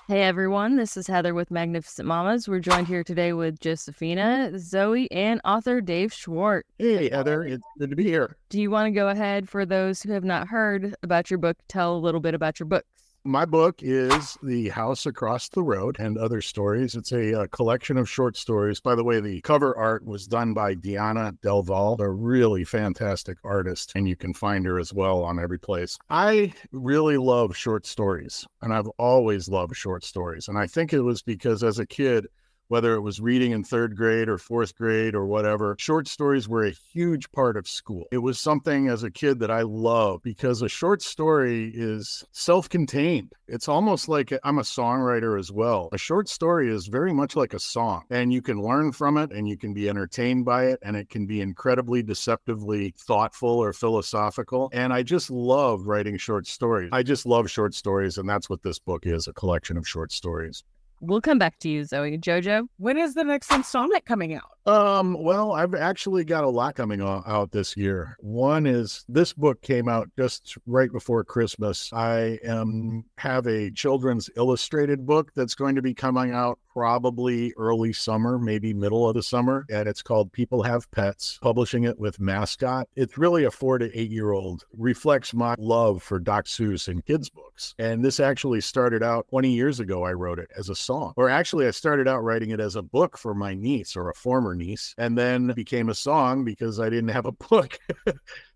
Hey everyone, this is Heather with Magnificent Mamas. We're joined here today with Josefina, Zoey, and author Dave Schwartz. Hey, Heather, it's good to be here. Do you want to go ahead, for those who have not heard about your book, tell a little bit about your books? My book is The House Across the Road and Other Stories. It's a collection of short stories. By the way, the cover art was done by Diana Delval, a really fantastic artist, and you can find her as well on every place. I really love short stories, and I've always loved short stories. And I think it was because as a kid, whether it was reading in third grade or fourth grade or whatever, short stories were a huge part of school. It was something as a kid that I loved because a short story is self-contained. It's almost like I'm a songwriter as well. A short story is very much like a song, and you can learn from it and you can be entertained by it, and it can be incredibly deceptively thoughtful or philosophical. And I just love writing short stories. I just love short stories, and that's what this book is, a collection of short stories. We'll come back to you, Zoey. Jojo? When is the next installment coming out? Well, I've actually got a lot coming out this year. One is this book came out just right before Christmas. I have a children's illustrated book that's going to be coming out probably early summer, maybe middle of the summer, and it's called People Have Pets, publishing it with Mascot. It's really a 4 to 8 year old, reflects my love for Doc Seuss and kids books. And this actually started out 20 years ago. I wrote it as a song, or actually I started out writing it as a book for my niece, or a former niece, and then became a song because I didn't have a book.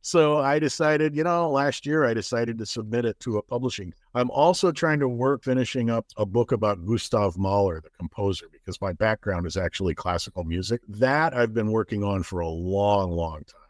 So I decided, last year I decided to submit it to a publishing. I'm also trying to finishing up a book about Gustav Mahler, the composer, because my background is actually classical music. That I've been working on for a long, long time.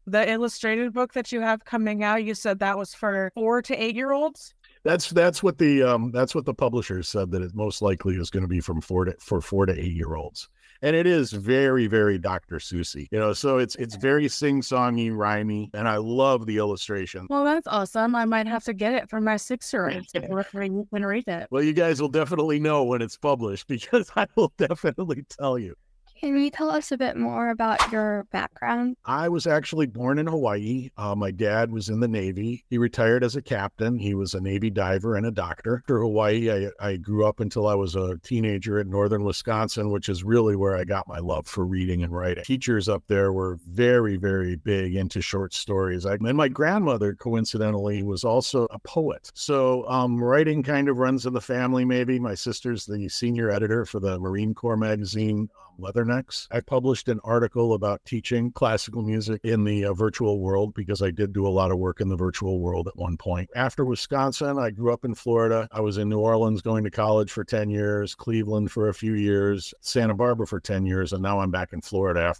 The illustrated book that you have coming out, you said that was for 4 to 8 year olds? That's what the publisher said, that it most likely is going to be for 4 to 8 year olds. And it is very, very Dr. Seussy, so it's very sing-songy, rhymey, and I love the illustration. Well, that's awesome. I might have to get it for my 6-year-old you can read it. Well, you guys will definitely know when it's published because I will definitely tell you. Can you tell us a bit more about your background? I was actually born in Hawaii. My dad was in the Navy. He retired as a captain. He was a Navy diver and a doctor. After Hawaii, I grew up until I was a teenager in northern Wisconsin, which is really where I got my love for reading and writing. Teachers up there were very, very big into short stories. And my grandmother, coincidentally, was also a poet. So writing kind of runs in the family, maybe. My sister's the senior editor for the Marine Corps magazine, Leathernecks. I published an article about teaching classical music in the virtual world because I did do a lot of work in the virtual world at one point. After Wisconsin, I grew up in Florida. I was in New Orleans going to college for 10 years, Cleveland for a few years, Santa Barbara for 10 years, and now I'm back in Florida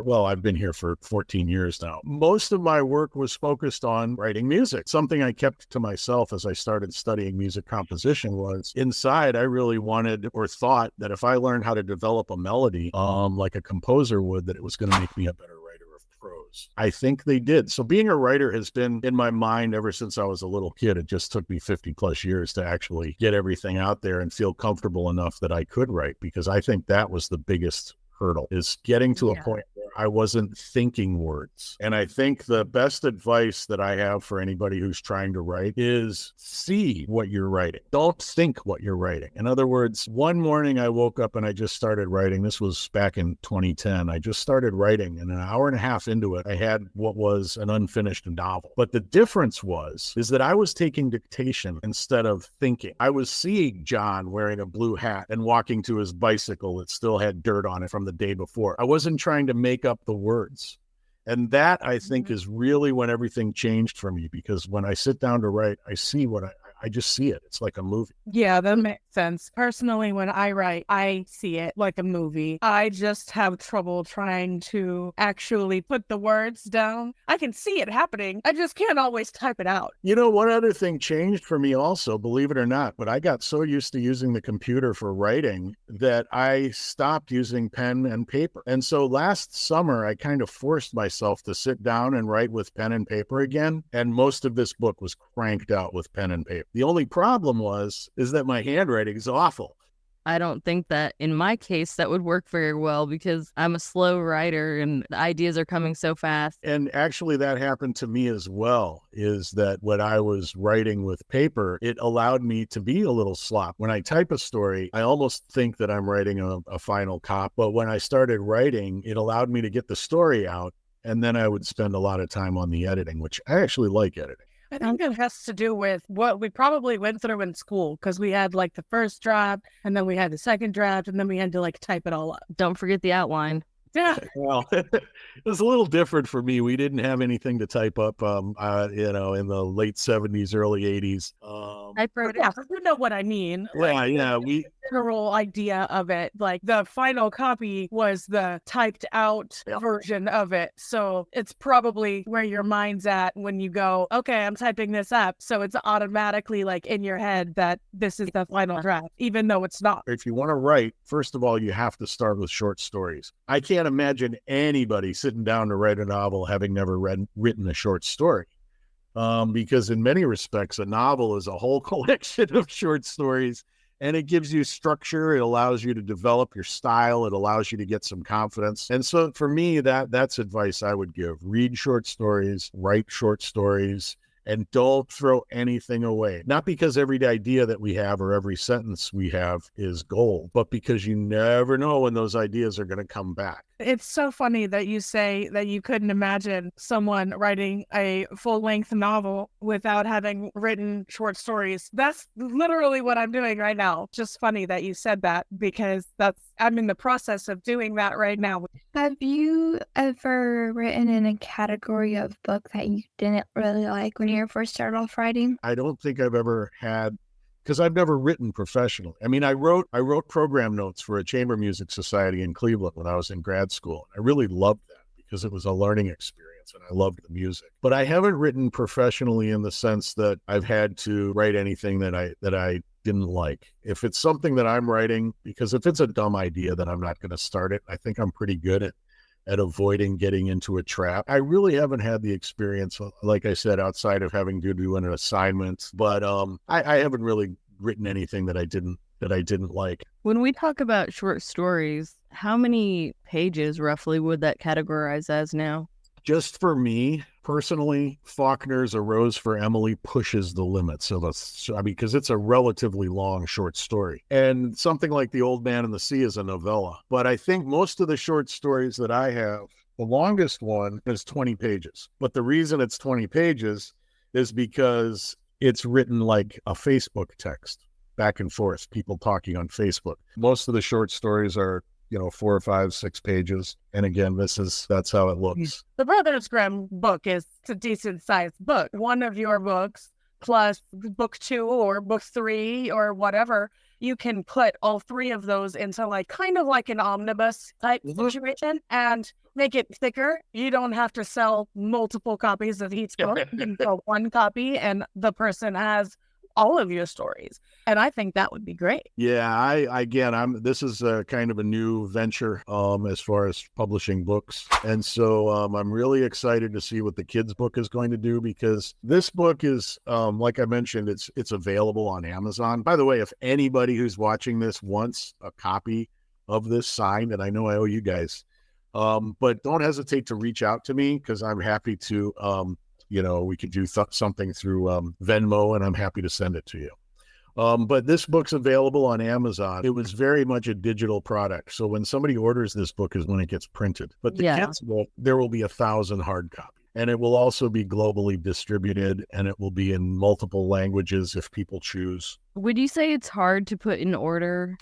well, I've been here for 14 years now. Most of my work was focused on writing music. Something I kept to myself as I started studying music composition was inside I really wanted or thought that if I learned how to develop a melody like a composer would, that it was going to make me a better writer of prose. I think they did. So being a writer has been in my mind ever since I was a little kid. It just took me 50 plus years to actually get everything out there and feel comfortable enough that I could write, because I think that was the biggest hurdle, is getting to a point where I wasn't thinking words. And I think the best advice that I have for anybody who's trying to write is see what you're writing. Don't think what you're writing. In other words, one morning I woke up and I just started writing. This was back in 2010. I just started writing, and an hour and a half into it, I had what was an unfinished novel. But the difference is that I was taking dictation instead of thinking. I was seeing John wearing a blue hat and walking to his bicycle that still had dirt on it from the day before. I wasn't trying to make up the words. And that, I think, is really when everything changed for me, because when I sit down to write, I see I just see it. It's like a movie. Yeah, that makes sense. Personally, when I write, I see it like a movie. I just have trouble trying to actually put the words down. I can see it happening. I just can't always type it out. One other thing changed for me also, believe it or not, but I got so used to using the computer for writing that I stopped using pen and paper. And so last summer, I kind of forced myself to sit down and write with pen and paper again. And most of this book was cranked out with pen and paper. The only problem is that my handwriting is awful. I don't think that in my case that would work very well because I'm a slow writer and the ideas are coming so fast. And actually that happened to me as well, is that when I was writing with paper, it allowed me to be a little slop. When I type a story, I almost think that I'm writing a final cop. But when I started writing, it allowed me to get the story out. And then I would spend a lot of time on the editing, which I actually like editing. I think it has to do with what we probably went through in school, because we had like the first draft and then we had the second draft and then we had to like type it all up. Don't forget the outline. Yeah. Well, it was a little different for me. We didn't have anything to type up, in the late 70s, early 80s. Yeah, you know what I mean. We General idea of it, like the final copy was the typed out version of it. So it's probably where your mind's at when you go, okay, I'm typing this up. So it's automatically like in your head that this is the final draft, even though it's not. If you want to write, first of all, you have to start with short stories. I can't imagine anybody sitting down to write a novel having never written a short story. Because in many respects, a novel is a whole collection of short stories, and it gives you structure. It allows you to develop your style. It allows you to get some confidence. And so for me, that's advice I would give. Read short stories, write short stories, and don't throw anything away. Not because every idea that we have or every sentence we have is gold, but because you never know when those ideas are going to come back. It's so funny that you say that you couldn't imagine someone writing a full-length novel without having written short stories. That's literally what I'm doing right now. Just funny that you said that, because I'm in the process of doing that right now. Have you ever written in a category of book that you didn't really like when you first started off writing? I don't think I've ever had, because I've never written professionally. I mean, I wrote program notes for a chamber music society in Cleveland when I was in grad school. I really loved that because it was a learning experience and I loved the music. But I haven't written professionally in the sense that I've had to write anything that I didn't like. If it's something that I'm writing, because if it's a dumb idea, then I'm not going to start it. I think I'm pretty good at avoiding getting into a trap. I really haven't had the experience, like I said, outside of having to do an assignment, but I haven't really written anything that I didn't like. When we talk about short stories, how many pages roughly would that categorize as now? Just for me personally, Faulkner's A Rose for Emily pushes the limits of because it's a relatively long short story. And something like The Old Man and the Sea is a novella. But I think most of the short stories that I have, the longest one is 20 pages. But the reason it's 20 pages is because it's written like a Facebook text, back and forth, people talking on Facebook. Most of the short stories are 4 or 5, 6 pages. And again, that's how it looks. The Brothers Grimm book is a decent sized book. One of your books plus book 2 or book 3 or whatever, you can put all 3 of those into like kind of like an omnibus type situation and make it thicker. You don't have to sell multiple copies of each book. You can sell one copy and the person has all of your stories. And I think that would be great. Yeah, this is a kind of a new venture as far as publishing books. And so I'm really excited to see what the kids book is going to do, because this book is, like I mentioned, it's available on Amazon. By the way, if anybody who's watching this wants a copy of this signed, and I know I owe you guys, but don't hesitate to reach out to me, because I'm happy to, we could do something through Venmo, and I'm happy to send it to you. But this book's available on Amazon. It was very much a digital product. So when somebody orders this book is when it gets printed. But the kids book, there will be 1,000 hard copies. And it will also be globally distributed, and it will be in multiple languages if people choose. Would you say it's hard to put in order?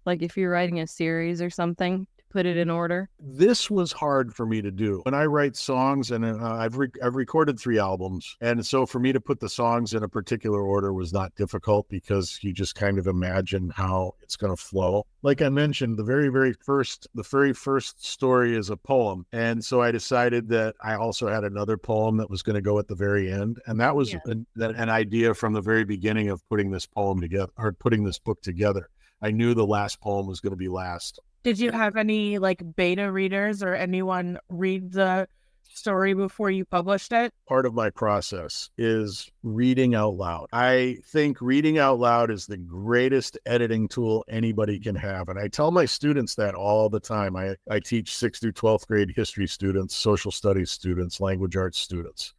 Like if you're writing a series or something, put it in order? This was hard for me to do. When I write songs, and I've recorded 3 albums, and so for me to put the songs in a particular order was not difficult, because you just kind of imagine how it's going to flow. Like I mentioned, the very first story is a poem, and so I decided that I also had another poem that was going to go at the very end, and that was an idea from the very beginning of putting this poem together, or putting this book together. I knew the last poem was going to be last. Did you have any like beta readers or anyone read the story before you published it? Part of my process is reading out loud. I think reading out loud is the greatest editing tool anybody can have. And I tell my students that all the time. I teach 6th through 12th grade history students, social studies students, language arts students.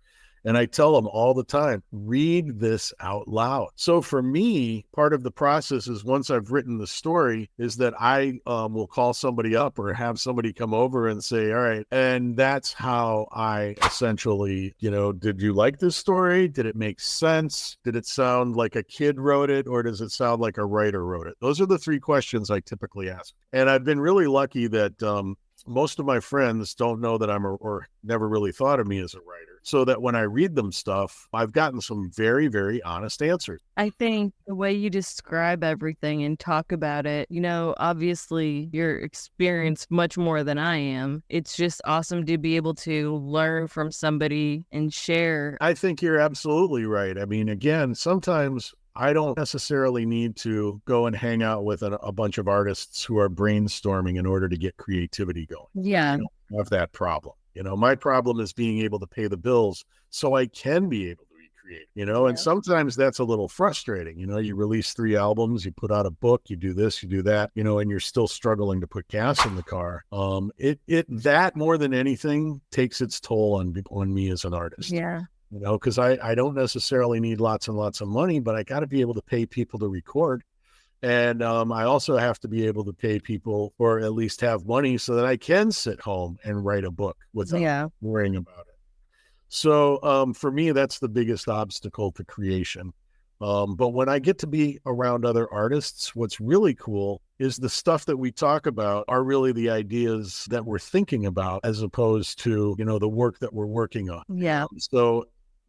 And I tell them all the time, read this out loud. So for me, part of the process is once I've written the story is that I will call somebody up or have somebody come over and say, all right. And that's how I essentially, did you like this story? Did it make sense? Did it sound like a kid wrote it, or does it sound like a writer wrote it? Those are the 3 questions I typically ask. And I've been really lucky that most of my friends don't know that or never really thought of me as a writer. So that when I read them stuff, I've gotten some very, very honest answers. I think the way you describe everything and talk about it, obviously you're experienced much more than I am. It's just awesome to be able to learn from somebody and share. I think you're absolutely right. I mean, again, sometimes I don't necessarily need to go and hang out with a bunch of artists who are brainstorming in order to get creativity going. Yeah. I don't have that problem. My problem is being able to pay the bills so I can be able to recreate, and sometimes that's a little frustrating. You release 3 albums, you put out a book, you do this, you do that, and you're still struggling to put gas in the car. That more than anything takes its toll on me as an artist. Yeah. Because I don't necessarily need lots and lots of money, but I got to be able to pay people to record. And I also have to be able to pay people or at least have money so that I can sit home and write a book without worrying about it. So for me, that's the biggest obstacle to creation. But when I get to be around other artists, what's really cool is the stuff that we talk about are really the ideas that we're thinking about as opposed to, the work that we're working on. Yeah. So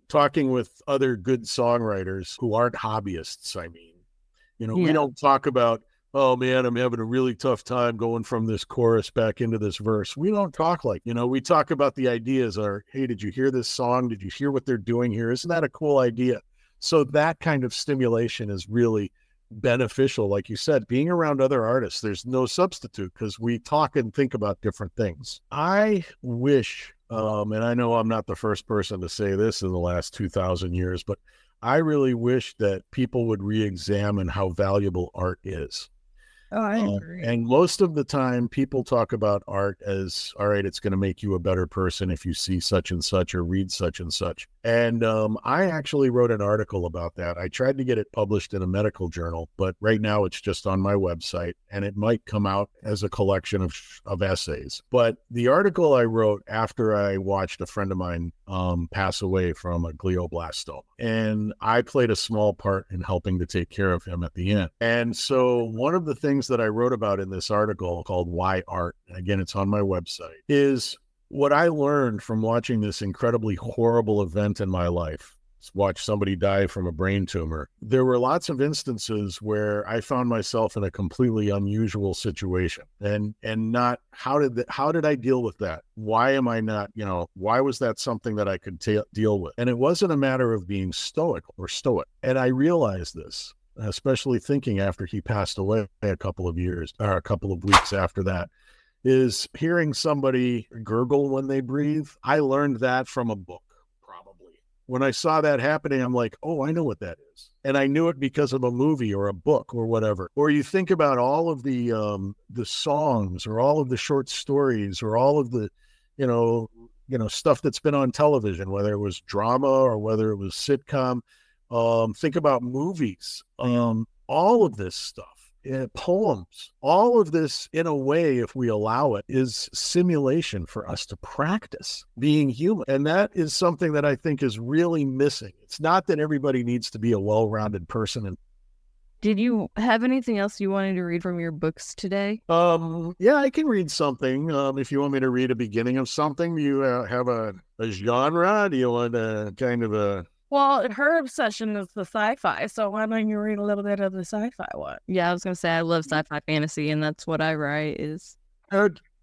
talking with other good songwriters who aren't hobbyists, we don't talk about, oh man, I'm having a really tough time going from this chorus back into this verse. We don't talk like, we talk about the ideas are, hey, did you hear this song? Did you hear what they're doing here? Isn't that a cool idea? So that kind of stimulation is really beneficial. Like you said, being around other artists, there's no substitute because we talk and think about different things. I wish, and I know I'm not the first person to say this in the last 2,000 years, but I really wish that people would re-examine how valuable art is. Oh, I agree. And most of the time people talk about art as, all right, it's going to make you a better person if you see such and such or read such and such. And I actually wrote an article about that. I tried to get it published in a medical journal, but right now it's just on my website and it might come out as a collection of essays. But the article I wrote after I watched a friend of mine pass away from a glioblastoma, and I played a small part in helping to take care of him at the end. And so one of the things that I wrote about in this article called Why Art, and again, it's on my website, is what I learned from watching this incredibly horrible event in my life, watch somebody die from a brain tumor. There were lots of instances where I found myself in a completely unusual situation and not, how did I deal with that? Why am I not, why was that something that I could deal with? And it wasn't a matter of being stoic. And I realized this, especially thinking after he passed away a couple of weeks after that, is hearing somebody gurgle when they breathe. I learned that from a book, probably. When I saw that happening, I'm like, oh, I know what that is. And I knew it because of a movie or a book or whatever. Or you think about all of the songs or all of the short stories or all of the, stuff that's been on television, whether it was drama or whether it was sitcom. Think about movies, all of this stuff. Poems, all of this, in a way, if we allow it, is simulation for us to practice being human. And that is something that I think is really missing. It's not that everybody needs to be a well-rounded person. Did you have anything else you wanted to read from your books today? Yeah, I can read something. If you want me to read a beginning of something, do you have a genre? Do you want a kind of a... Well, her obsession is the sci-fi, so why don't you read a little bit of the sci-fi one? Yeah, I was going to say I love sci-fi fantasy, and that's what I write is...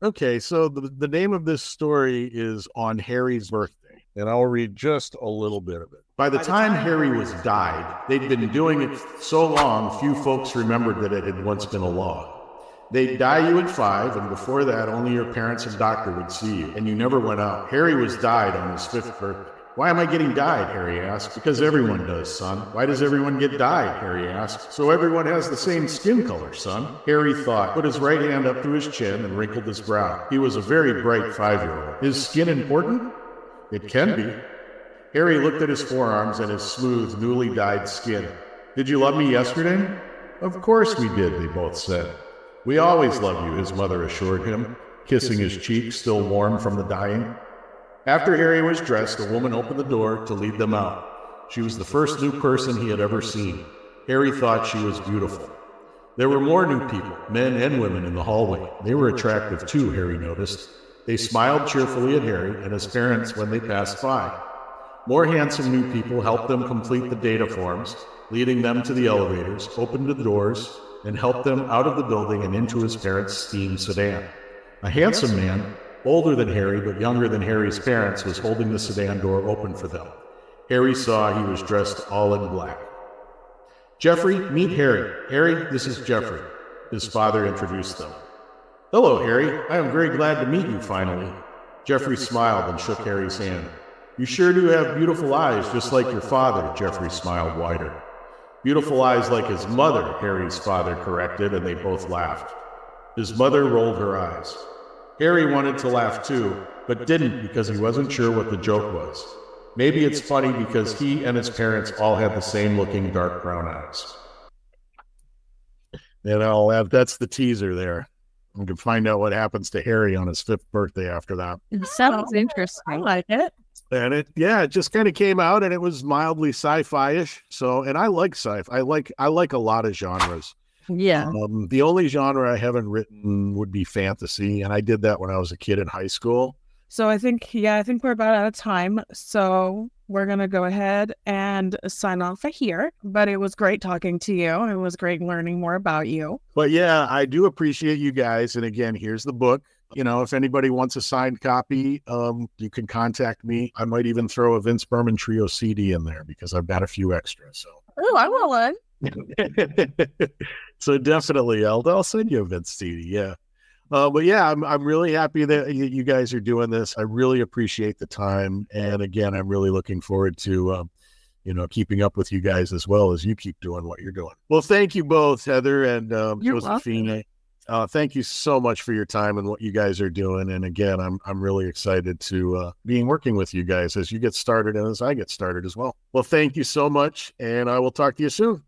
Okay, so the name of this story is On Harry's Birthday, and I'll read just a little bit of it. By the time Harry was died, they'd been doing it so long, few folks remembered that it had once been a law. They'd dye you at 5, and before that, only your parents and doctor would see you, and you never went out. Harry was dyed on his 5th birthday. Why am I getting dyed? Harry asked. Because everyone does, son. Why does everyone get dyed? Harry asked. So everyone has the same skin color, son. Harry thought, put his right hand up to his chin, and wrinkled his brow. He was a very bright 5-year-old. Is skin important? It can be. Harry looked at his forearms and his smooth, newly dyed skin. Did you love me yesterday? Of course we did, they both said. We always love you, his mother assured him, kissing his cheek, still warm from the dyeing. After Harry was dressed, a woman opened the door to lead them out. She was the first new person he had ever seen. Harry thought she was beautiful. There were more new people, men and women, in the hallway. They were attractive too, Harry noticed. They smiled cheerfully at Harry and his parents when they passed by. More handsome new people helped them complete the data forms, leading them to the elevators, opened the doors, and helped them out of the building and into his parents' steamed sedan. A handsome man, older than Harry but younger than Harry's parents, was holding the sedan door open for them. Harry saw he was dressed all in black. Jeffrey, meet Harry. Harry, this is Jeffrey. His father introduced them. Hello, Harry. I am very glad to meet you finally. Jeffrey smiled and shook Harry's hand. You sure do have beautiful eyes, just like your father, Jeffrey smiled wider. Beautiful eyes like his mother, Harry's father corrected, and they both laughed. His mother rolled her eyes. Harry wanted to laugh too, but didn't because he wasn't sure what the joke was. Maybe it's funny because he and his parents all had the same looking dark brown eyes. And that's the teaser there. We can find out what happens to Harry on his 5th birthday after that. It sounds interesting. I like it. And it just kind of came out, and it was mildly sci-fi-ish. So, and I like sci-fi. I like a lot of genres. Yeah. The only genre I haven't written would be fantasy, and I did that when I was a kid in high school. So I think we're about out of time. So we're going to go ahead and sign off here. But it was great talking to you. It was great learning more about you. But yeah, I do appreciate you guys. And again, here's the book. You know, if anybody wants a signed copy, you can contact me. I might even throw a Vince Berman Trio CD in there because I've got a few extras. So. Oh, I want one. So definitely, I'll send you a Vince CD. Yeah. But yeah, I'm really happy that you guys are doing this. I really appreciate the time. And again, I'm really looking forward to, keeping up with you guys as well as you keep doing what you're doing. Well, thank you both, Heather and Josefina. Thank you so much for your time and what you guys are doing. And again, I'm really excited to be working with you guys as you get started and as I get started as well. Well, thank you so much. And I will talk to you soon.